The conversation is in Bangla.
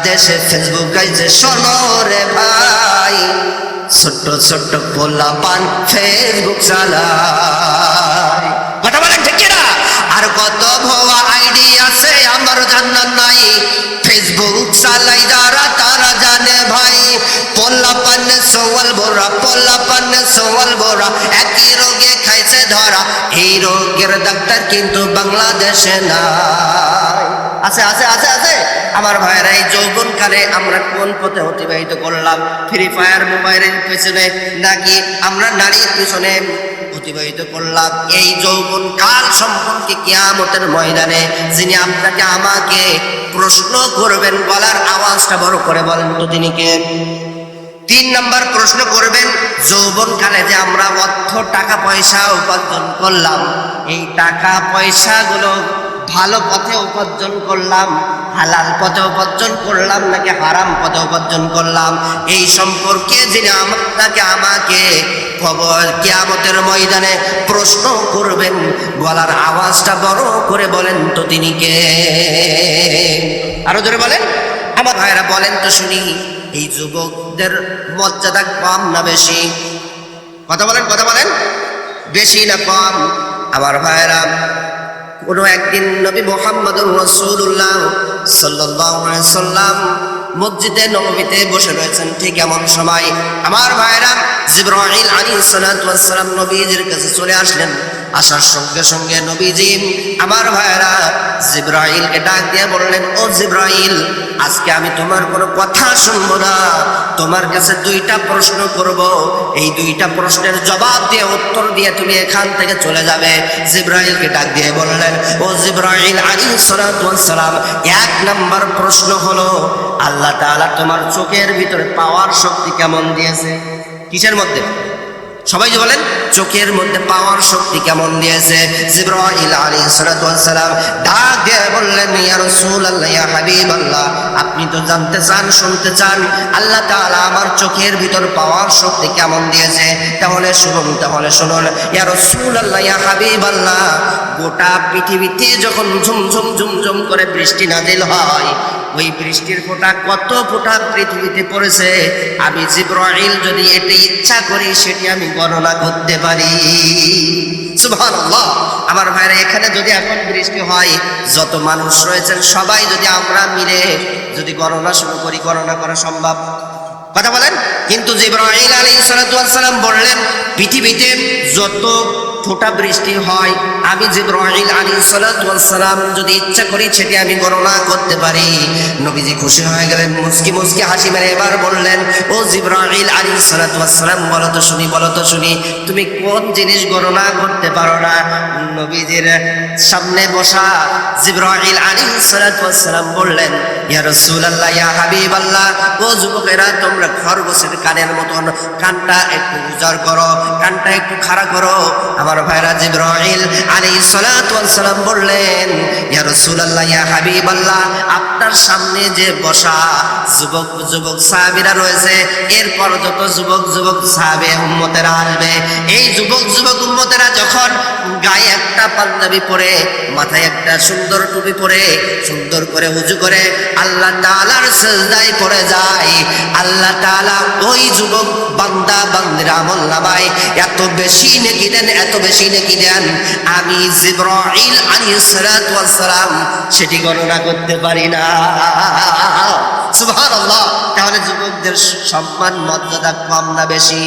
দেশে ফেসবুক গাইছে শোনো রে ভাই, ছোট্ট ছোট্ট পোলাপান ফেসবুক চালায়। কথা বলেন ঠিক কিনা? আর কত ভুয়া আইডি আছে আমার জানা নাই, ফেসবুক চালাই যারা তারা জানে ভাই। পোলাপান সোয়াল বোরা, পোলাপান সোয়াল বোরা, একই রোগে খাইছে ধরা, এই রোগের ডাক্তার কিন্তু বাংলাদেশে নাই। আছে আছে আছে আছে আমার ভাইয়েরা, এই যৌবনকালে আমরা কোন পথে অতিবাহিত করলাম? ফ্রি ফায়ার মোবাইলের পেছনে নাকি আমরা নারীর পিছনে অতিবাহিত করলাম? এই যৌবন কাল সম্পর্কে কিয়ামতের ময়দানে যিনি আপনাকে আমাকে প্রশ্ন করবেন, গলার আওয়াজটা বড় করে বলেন তো তিনি কে? 3 নাম্বার প্রশ্ন করবেন, যৌবনকালে যে আমরা অর্থ টাকা পয়সা উপার্জন করলাম, এই টাকা পয়সাগুলো ভালো পথে উপার্জন করলাম, হালাল পথে উপার্জন করলাম নাকি হারাম পথে উপার্জন করলাম, এই সম্পর্কে যিনি আপনাকে আমাকে খবর কিয়ামতের ময়দানে প্রশ্ন করবেন, গলার আওয়াজটা বড় করে বলেন তো তিনি কে? আরো জোরে বলেন আমার ভাইরা, বলেন তো শুনি। এই যুবকদের মর্যাদা কম না বেশি? কথা বলেন, কথা বলেন, বেশি না কম? আমার ভাইরা, কোনো একদিন নবী মুহাম্মদুর রাসূলুল্লাহ সাল্লাল্লাহু আলাইহি সাল্লাম মসজিদে নববীতে বসে রয়েছেন। ঠিক এমন সময় আমার ভাইরা জিবরাইল আলাইহিস সালাতু ওয়াস সালাম নবীজির কাছে চলে আসলেন। আসার সঙ্গে সঙ্গে নবীজি আমার ভাইরা জিবরাইলকে ডাক দিয়ে বললেন, ও জিবরাইল, আজকে আমি তোমার কোনো কথা শুনবো না, তোমার কাছে 2টা প্রশ্ন করব, এই 2টা প্রশ্নের জবাব দিয়ে উত্তর দিয়ে তুমি এখান থেকে চলে যাবে। জিবরাইলকে ডাক দিয়ে বললেন, ও জিবরাইল আলাইহিস সালাতু ওয়াস সালাম, 1 নাম্বার প্রশ্ন হলো, আল্লাহ তাআলা তোমার চোখের ভিতরে পাওয়ার শক্তি কেমন দিয়েছে? কিসের মধ্যে? সবাই যে বলেন, চোখের মধ্যে পাওয়ার শক্তি কেমন দিয়েছে? জিবরাইল আলাইহিস সালাতু ওয়াস সালাম ডাক দিয়ে বললেন, ইয়া রাসূলুল্লাহ, ইয়া হাবিবাল্লাহ, আপনি তো জানতে চান, শুনতে চান আল্লাহ তাআলা আমার চোখের ভিতর পাওয়ার শক্তি কেমন দিয়েছে? তাহলে শুনুন, তাহলে শুনুন। ইয়া রাসূলুল্লাহ, ইয়া হাবিবাল্লাহ, গোটা পৃথিবীতে যখন ঝুমঝুম ঝুমঝুম করে বৃষ্টি নাজিল হয়, ওই বৃষ্টির ফোঁটা কত ফোঁটা পৃথিবীতে পড়েছে, আমি জিবরাইল যদি এটা ইচ্ছা করি সেটি আমি গণনা করতে পারি। সুবহানাল্লাহ। আমার ভাইরা, এখানে যদি এখন বৃষ্টি হয়, যত মানুষ রয়েছেন সবাই যদি আমরা মিলে যদি গণনা শুরু করি, গণনা করা সম্ভব? কথা বলেন। কিন্তু জিবরাইল আলাইহিস সালাতু ওয়াস সালাম বললেন, পৃথিবীতে যত ফোঁটা বৃষ্টি হয়, আমি জিবরাইল আলাইহিস সালাতু ওয়াস সালাম যদি ইচ্ছা করি সেটি আমি গণনা করতে পারি। নবীজি খুশি হয়ে গেলেন, মুস্কি মুস্কি হাসি মেরে এবার বললেন, ও জিবরাইল আলাইহিস সালাতু ওয়াস সালাম, বলো তো শুনি, বলো তো শুনি, তুমি কোন জিনিস গণনা করতে পারো না? নবীজির সামনে বসা জিবরাইল আলাইহিস সালাতু ওয়াস সালাম বললেন, ইয়া রাসূলুল্লাহ, ইয়া হাবিবাল্লাহ, ও যুবকেরা, তোমরা খরগোশের কানের মতন কানটা একটু উজাড় করো, কানটা একটু খাড়া করো। আমার ভাইরা, জিবরাইল আলাইহিস সালাতু ওয়াস সালাম বললেন, ইয়া রাসূলুল্লাহ, ইয়া হাবিবাল্লাহ, আপনার সামনে যে বসা যুবক যুবক সাহাবীরা রয়েছে, এরপর যত যুবক যুবক সাহাবে উম্মতেরা আসবে, এই যুবক যুবক উম্মতেরা যখন গায়ে একটা পাঞ্জাবি পরে, মাথায় একটা সুন্দর টুপি পরে, সুন্দর করে ওযু করে আল্লাহ তাআলার সিজদায় পড়ে যায়, আল্লাহ তাআলা ওই যুবক বান্দা বান্দির আমলনামায় এত বেশি নেকি দেন, এত বেশি নেকি দেন, আমি জিবরাইল আলাইহিস সালাতু ওয়াস সালাম সেটি গণনা করতে পারি না। সুবহানাল্লাহ। তাহলে যুবকদের সম্মান মর্যাদা কম না বেশি?